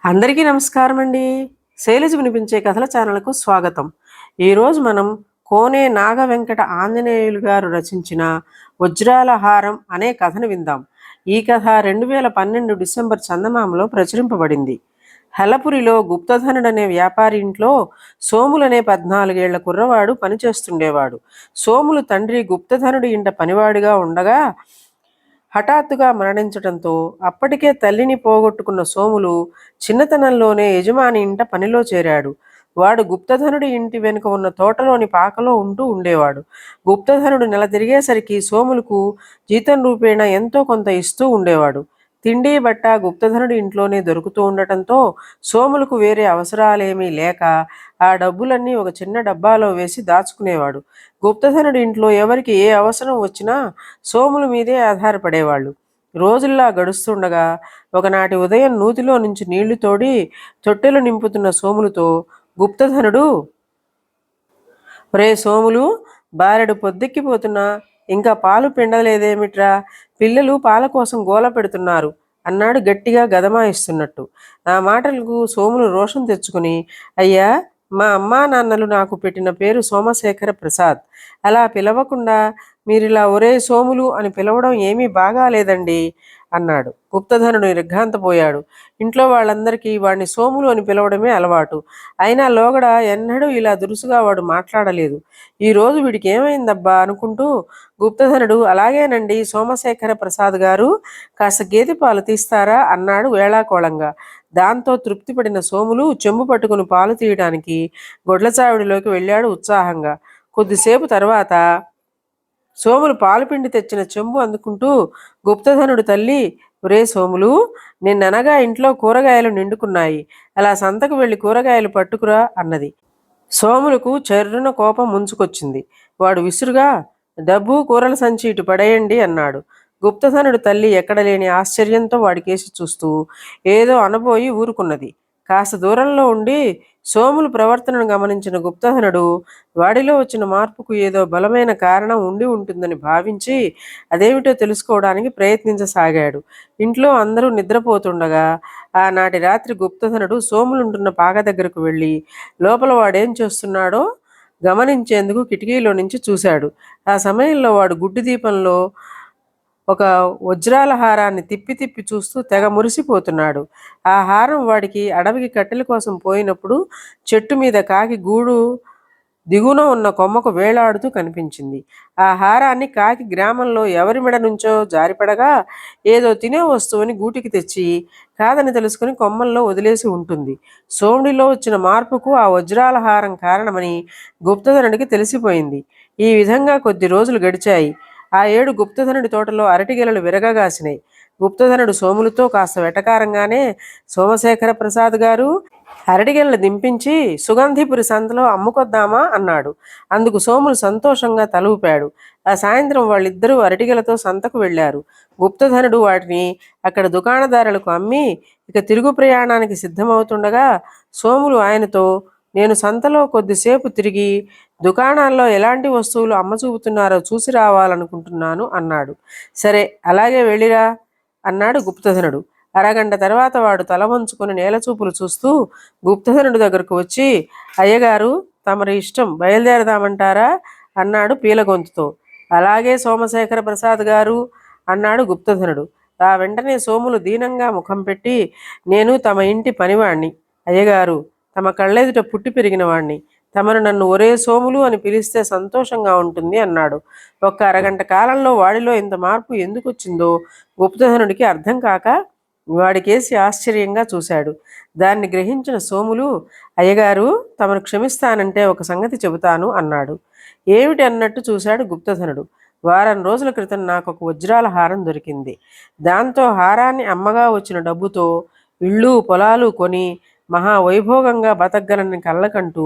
అందరికీ నమస్కారం అండి. శైలజ వినిపించే కథల ఛానల్కు స్వాగతం. ఈరోజు మనం కోనే నాగ వెంకట ఆంజనేయులు గారు రచించిన వజ్రాల హారం అనే కథను విందాం. ఈ కథ 2012 డిసెంబర్ చందమామలో ప్రచురింపబడింది. హెలపురిలో గుప్తధనుడనే వ్యాపారి ఇంట్లో సోములనే 14 ఏళ్ల కుర్రవాడు పనిచేస్తుండేవాడు. సోములు తండ్రి గుప్తధనుడి ఇంట పనివాడిగా ఉండగా హఠాత్తుగా మరణించటంతో అప్పటికే తల్లిని పోగొట్టుకున్న సోములు చిన్నతనంలోనే యజమాని ఇంట పనిలో చేరాడు. వాడు గుప్తధనుడి ఇంటి వెనుక ఉన్న తోటలోని పాకలో ఉంటూ ఉండేవాడు. గుప్తధనుడు నెల తిరిగేసరికి సోములకు జీతం రూపేణా ఎంతో కొంత ఇస్తూ ఉండేవాడు. తిండి బట్ట గుప్తధనుడి ఇంట్లోనే దొరుకుతూ ఉండటంతో సోములకు వేరే అవసరాలేమీ లేక ఆ డబ్బులన్నీ ఒక చిన్న డబ్బాలో వేసి దాచుకునేవాడు. గుప్తధనుడి ఇంట్లో ఎవరికి ఏ అవసరం వచ్చినా సోముల మీదే ఆధారపడేవాళ్ళు. రోజుల్లా గడుస్తుండగా ఒకనాటి ఉదయం నూతిలో నుంచి నీళ్లు తోడి తొట్టెలు నింపుతున్న సోములతో గుప్తధనుడు, "ఒరే సోములు, బారెడు పొద్దెక్కిపోతున్నా ఇంకా పాలు పిండలేదేమిట్రా? పిల్లలు పాల కోసం గోల పెడుతున్నారు" అన్నాడు గట్టిగా గదమాయిస్తున్నట్టు. ఆ మాటలకు సోములు రోషం తెచ్చుకుని, "అయ్యా, మా అమ్మా నాన్నలు నాకు పెట్టిన పేరు సోమశేఖర ప్రసాద్. అలా పిలవకుండా మీరిలా ఒరే సోములు అని పిలవడం ఏమీ బాగాలేదండి" అన్నాడు. గుప్తధనుడు నిర్ఘాంతపోయాడు. ఇంట్లో వాళ్ళందరికీ వాడిని సోములు అని పిలవడమే అలవాటు. అయినా లోగడ ఎన్నడూ ఇలా దురుసుగా వాడు మాట్లాడలేదు. ఈరోజు వీడికి ఏమైందబ్బా అనుకుంటూ గుప్తధనుడు, "అలాగేనండి సోమశేఖర ప్రసాద్ గారు, కాస్త గేదె పాలు తీస్తారా" అన్నాడు వేళాకోళంగా. దాంతో తృప్తిపడిన సోములు చెంబు పట్టుకుని పాలు తీయడానికి గొడ్లచావిడిలోకి వెళ్ళాడు ఉత్సాహంగా. కొద్దిసేపు తర్వాత సోములు పాలుపిండి తెచ్చిన చెంబు అందుకుంటూ గుప్తధనుడు తల్లి, "ఒరే సోములు, నిన్ననగా ఇంట్లో కూరగాయలు నిండుకున్నాయి. అలా సంతకు వెళ్ళి కూరగాయలు పట్టుకురా" అన్నది. సోములకు చెర్రున కోపం ముంచుకొచ్చింది. వాడు విసురుగా, "డబ్బు కూరల సంచి ఇటు పడేయండి" అన్నాడు. గుప్తధనుడు తల్లి ఎక్కడలేని ఆశ్చర్యంతో వాడికేసి చూస్తూ ఏదో అనబోయి ఊరుకున్నది. కాస్త దూరంలో ఉండి సోములు ప్రవర్తనను గమనించిన గుప్తధనుడు వాడిలో వచ్చిన మార్పుకు ఏదో బలమైన కారణం ఉండి ఉంటుందని భావించి అదేమిటో తెలుసుకోవడానికి ప్రయత్నించసాగాడు. ఇంట్లో అందరూ నిద్రపోతుండగా ఆనాటి రాత్రి గుప్తధనుడు సోములుంటున్న పాక దగ్గరకు వెళ్ళి లోపల వాడేం చేస్తున్నాడో గమనించేందుకు కిటికీలో నుంచి చూశాడు. ఆ సమయంలో వాడు గుడ్డి దీపంలో ఒక వజ్రాల హారాన్ని తిప్పి తిప్పి చూస్తూ తెగ మురిసిపోతున్నాడు. ఆ హారం వాడికి అడవికి కట్టెల కోసం పోయినప్పుడు చెట్టు మీద కాకి గూడు దిగున ఉన్న కొమ్మకు వేలాడుతూ కనిపించింది. ఆ హారాన్ని కాకి గ్రామంలో ఎవరి మెడ నుంచో జారిపడగా ఏదో తినే వస్తువుని గూటికి తెచ్చి కాదని తెలుసుకుని కొమ్మల్లో వదిలేసి ఉంటుంది. సోముడిలో వచ్చిన మార్పుకు ఆ వజ్రాల హారం కారణమని గుప్తధనుడికి తెలిసిపోయింది. ఈ విధంగా కొద్ది రోజులు గడిచాయి. ఆ ఏడు గుప్తధనుడి తోటలో అరటిగెలలు విరగగాసినాయి. గుప్తధనుడు సోములతో కాస్త వెటకారంగానే, "సోమశేఖర ప్రసాద్ గారు, అరటిగెలను దింపించి సుగంధిపురి సంతలో అమ్ముకొద్దామా" అన్నాడు. అందుకు సోములు సంతోషంగా తల ఊపాడు. ఆ సాయంత్రం వాళ్ళిద్దరూ అరటిగెలతో సంతకు వెళ్ళారు. గుప్తధనుడు వాటిని అక్కడ దుకాణదారులకు అమ్మి ఇక తిరుగు ప్రయాణానికి సిద్ధమవుతుండగా సోములు ఆయనతో, "నేను సంతలో కొద్దిసేపు తిరిగి దుకాణాల్లో ఎలాంటి వస్తువులు అమ్మచూపుతున్నారో చూసి రావాలనుకుంటున్నాను" అన్నాడు. "సరే, అలాగే వెళ్ళిరా" అన్నాడు గుప్తధనుడు. అరగంట తర్వాత వాడు తల వంచుకొని నేలచూపులు చూస్తూ గుప్తధనుడి దగ్గరకు వచ్చి, "అయ్యగారు, తమరి ఇష్టం, బయలుదేరదామంటారా" అన్నాడు పీలగొంతుతో. "అలాగే సోమశేఖర ప్రసాద్ గారు" అన్నాడు గుప్తధనుడు. ఆ వెంటనే సోములు దీనంగా ముఖం పెట్టి, "నేను తమ ఇంటి పనివాణ్ణి అయ్యగారు, తమ కళ్ళెదుట పుట్టి పెరిగిన వాణ్ణి. తమను నన్ను ఒరే సోములు అని పిలిస్తే సంతోషంగా ఉంటుంది" అన్నాడు. ఒక్క అరగంట కాలంలో వాడిలో ఇంత మార్పు ఎందుకు వచ్చిందో గుప్తధనుడికి అర్థం కాక వాడికేసి ఆశ్చర్యంగా చూశాడు. దాన్ని గ్రహించిన సోములు, "అయ్యగారు, తమను క్షమిస్తానంటే ఒక సంగతి చెబుతాను" అన్నాడు. "ఏమిటి" అన్నట్టు చూశాడు గుప్తధనుడు. "వారం రోజుల క్రితం నాకు ఒక వజ్రాల హారం దొరికింది. దాంతో హారాన్ని అమ్మగా వచ్చిన డబ్బుతో ఇళ్ళు పొలాలు కొని మహా వైభోగంగా బతకగలని కళ్ళకంటూ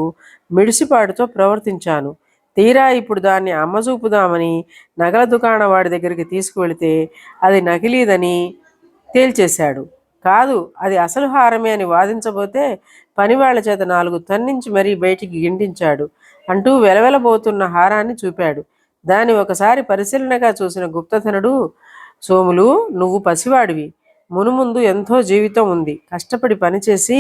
మిడిసిపాటుతో ప్రవర్తించాను. తీరా ఇప్పుడు దాన్ని అమ్మజూపుదామని నగల దుకాణ వాడి దగ్గరికి తీసుకువెళితే అది నకిలీదని తేల్చేశాడు. కాదు, అది అసలు హారమే అని వాదించబోతే పనివాళ్ల చేత 4 తన్నించి మరీ బయటికి గిండించాడు" అంటూ వెలవెలబోతున్న హారాన్ని చూపాడు. దాన్ని ఒకసారి పరిశీలనగా చూసిన గుప్తధనుడు, "సోములు, నువ్వు పసివాడివి. మునుముందు ఎంతో జీవితం ఉంది. కష్టపడి పనిచేసి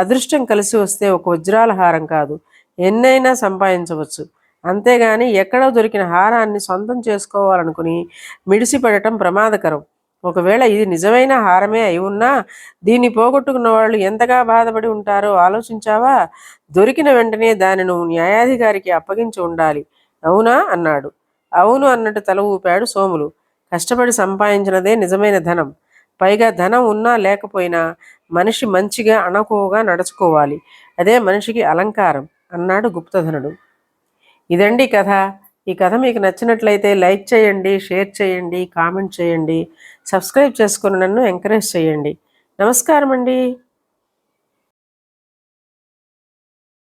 అదృష్టం కలిసి వస్తే ఒక వజ్రాల హారం కాదు, ఎన్నైనా సంపాదించవచ్చు. అంతేగాని ఎక్కడో దొరికిన హారాన్ని సొంతం చేసుకోవాలనుకుని మిడిసిపడటం ప్రమాదకరం. ఒకవేళ ఇది నిజమైన హారమే అయి ఉన్నా దీన్ని పోగొట్టుకున్న వాళ్ళు ఎంతగా బాధపడి ఉంటారో ఆలోచించావా? దొరికిన వెంటనే దాన్ని నువ్వు న్యాయాధికారికి అప్పగించి ఉండాలి, అవునా అన్నాడు. అవును అన్నట్టు తల ఊపాడు సోములు. కష్టపడి సంపాదించినదే నిజమైన ధనం. పైగా ధనం ఉన్నా లేకపోయినా మనిషి మంచిగా అణకువగా నడుచుకోవాలి, అదే మనిషికి అలంకారం అన్నాడు గుప్తధనుడు. ఇదండి కథ. ఈ కథ మీకు నచ్చినట్లయితే లైక్ చేయండి, షేర్ చేయండి, కామెంట్ చేయండి, సబ్స్క్రైబ్ చేసుకొని నన్ను ఎంకరేజ్ చేయండి. నమస్కారం అండి.